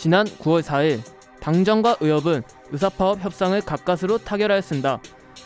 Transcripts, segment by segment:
지난 9월 4일 당정과 의협은 의사파업 협상을 가까스로 타결하였습니다.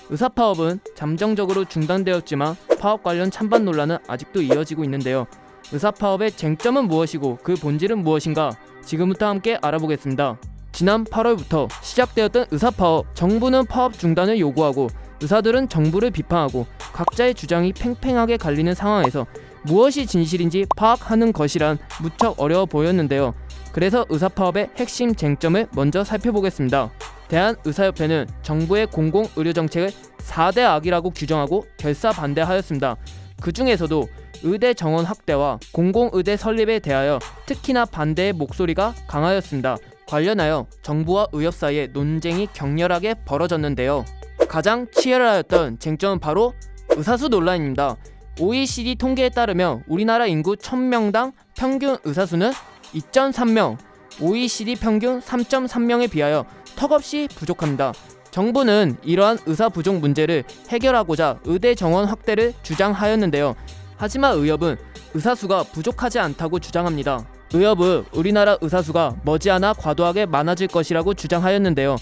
의사파업은 잠정적으로 중단되었지만 파업 관련 찬반 논란은 아직도 이어지고 있는데요. 의사파업의 쟁점은 무엇이고 그 본질은 무엇인가? 지금부터 함께 알아보겠습니다. 지난 8월부터 시작되었던 의사파업, 정부는 파업 중단을 요구하고 의사들은 정부를 비판하고 각자의 주장이 팽팽하게 갈리는 상황에서 무엇이 진실인지 파악하는 것이란 무척 어려워 보였는데요. 그래서 의사파업의 핵심 쟁점을 먼저 살펴보겠습니다. 대한의사협회는 정부의 공공의료정책을 4대 악이라고 규정하고 결사 반대하였습니다. 그 중에서도 의대 정원 확대와 공공의대 설립에 대하여 특히나 반대의 목소리가 강하였습니다. 관련하여 정부와 의협 사이에 논쟁이 격렬하게 벌어졌는데요. 가장 치열하였던 쟁점은 바로 의사수 논란입니다. OECD 통계에 따르면 우리나라 인구 1000명당 평균 의사수는 2.3명, OECD 평균 3.3명에 비하여 턱없이 부족합니다. 정부는 이러한 의사 부족 문제를 해결하고자 의대 정원 확대를 주장하였는데요. 하지만 의협은 의사수가 부족하지 않다고 주장합니다. 의협은 우리나라 의사수가 머지않아 과도하게 많아질 것이라고 주장하였는데요.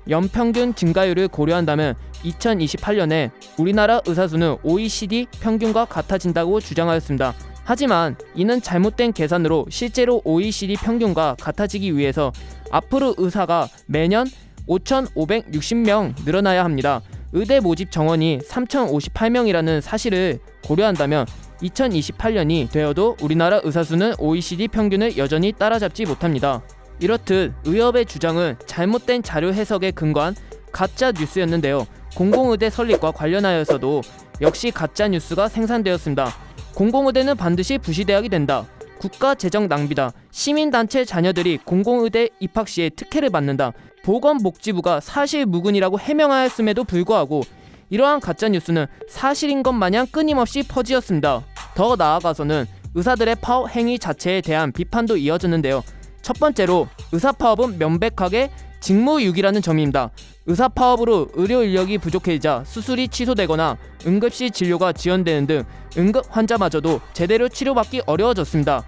연평균 증가율을 고려한다면 2028년에 우리나라 의사수는 OECD 평균과 같아진다고 주장하였습니다. 하지만 이는 잘못된 계산으로 실제로 OECD 평균과 같아지기 위해서 앞으로 의사가 매년 5,560명 늘어나야 합니다. 의대 모집 정원이 3,058명이라는 사실을 고려한다면 2028년이 되어도 우리나라 의사수는 OECD 평균을 여전히 따라잡지 못합니다. 이렇듯 의협의 주장은 잘못된 자료 해석에 근거한 가짜 뉴스였는데요. 공공의대 설립과 관련하여서도 역시 가짜 뉴스가 생산되었습니다. 공공의대는 반드시 부시대학이 된다. 국가 재정 낭비다. 시민단체 자녀들이 공공의대 입학 시에 특혜를 받는다. 보건복지부가 사실무근이라고 해명하였음에도 불구하고 이러한 가짜뉴스는 사실인 것 마냥 끊임없이 퍼지었습니다. 더 나아가서는 의사들의 파업 행위 자체에 대한 비판도 이어졌는데요. 첫 번째로 의사파업은 명백하게 직무유기라는 점입니다. 의사파업으로 의료 인력이 부족해지자 수술이 취소되거나 응급실 진료가 지연되는 등 응급 환자마저도 제대로 치료받기 어려워졌습니다.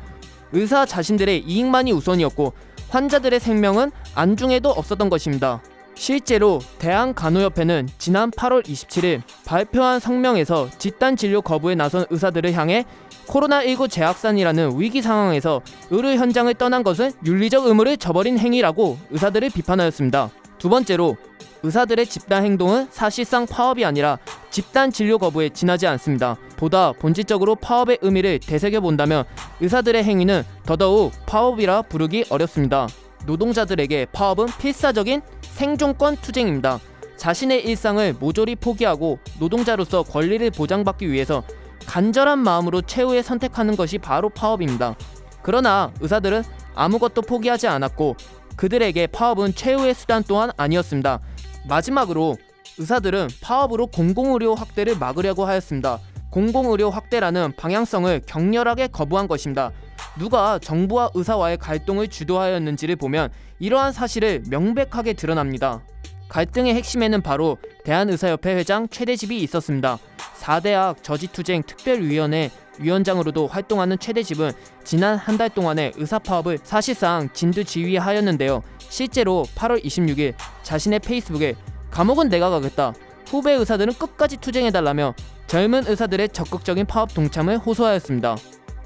의사 자신들의 이익만이 우선이었고 환자들의 생명은 안중에도 없었던 것입니다. 실제로 대한간호협회는 지난 8월 27일 발표한 성명에서 집단 진료 거부에 나선 의사들을 향해 코로나19 재확산이라는 위기 상황에서 의료 현장을 떠난 것은 윤리적 의무를 저버린 행위라고 의사들을 비판하였습니다. 두 번째로 의사들의 집단 행동은 사실상 파업이 아니라 집단 진료 거부에 지나지 않습니다. 보다 본질적으로 파업의 의미를 되새겨본다면 의사들의 행위는 더더욱 파업이라 부르기 어렵습니다. 노동자들에게 파업은 필사적인 생존권 투쟁입니다. 자신의 일상을 모조리 포기하고 노동자로서 권리를 보장받기 위해서 간절한 마음으로 최후의 선택하는 것이 바로 파업입니다. 그러나 의사들은 아무것도 포기하지 않았고 그들에게 파업은 최후의 수단 또한 아니었습니다. 마지막으로 의사들은 파업으로 공공의료 확대를 막으려고 하였습니다. 공공의료 확대라는 방향성을 격렬하게 거부한 것입니다. 누가 정부와 의사와의 갈등을 주도하였는지를 보면 이러한 사실을 명백하게 드러납니다. 갈등의 핵심에는 바로 대한의사협회 회장 최대집이 있었습니다. 4대학 저지투쟁 특별위원회 위원장으로도 활동하는 최대집은 지난 한 달 동안의 의사파업을 사실상 진두지휘하였는데요. 실제로 8월 26일 자신의 페이스북에 감옥은 내가 가겠다. 후배 의사들은 끝까지 투쟁해달라며 젊은 의사들의 적극적인 파업 동참을 호소하였습니다.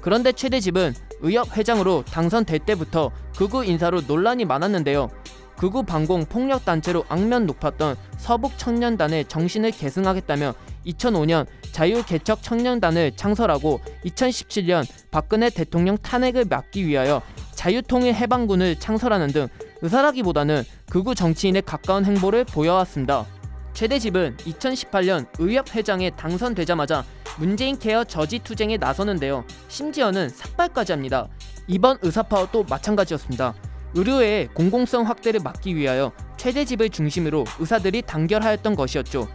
그런데 최대집은 의협 회장으로 당선될 때부터 극우 인사로 논란이 많았는데요. 극우 반공 폭력 단체로 악명 높았던 서북청년단의 정신을 계승하겠다며 2005년 자유개척 청년단을 창설하고 2017년 박근혜 대통령 탄핵을 막기 위하여 자유통일해방군을 창설하는 등 의사라기보다는 극우 정치인에 가까운 행보를 보여왔습니다. 최대집은 2018년 의협 회장에 당선되자마자 문재인 케어 저지 투쟁에 나서는데요. 심지어는 삭발까지 합니다. 이번 의사파업도 마찬가지였습니다. 의료의 공공성 확대를 막기 위하여 최대집을 중심으로 의사들이 단결하였던 것이었죠.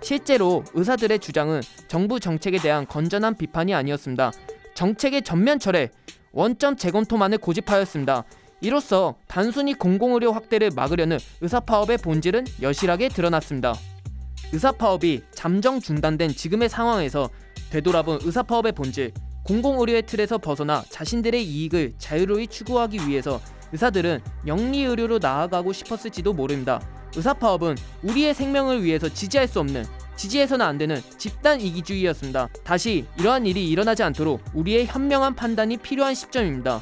실제로 의사들의 주장은 정부 정책에 대한 건전한 비판이 아니었습니다. 정책의 전면 철회, 원점 재검토만을 고집하였습니다. 이로써 단순히 공공의료 확대를 막으려는 의사파업의 본질은 여실하게 드러났습니다. 의사파업이 잠정 중단된 지금의 상황에서 되돌아본 의사파업의 본질, 공공의료의 틀에서 벗어나 자신들의 이익을 자유로이 추구하기 위해서 의사들은 영리의료로 나아가고 싶었을지도 모릅니다. 의사파업은 우리의 생명을 위해서 지지할 수 없는, 지지해서는 안 되는 집단 이기주의였습니다. 다시 이러한 일이 일어나지 않도록 우리의 현명한 판단이 필요한 시점입니다.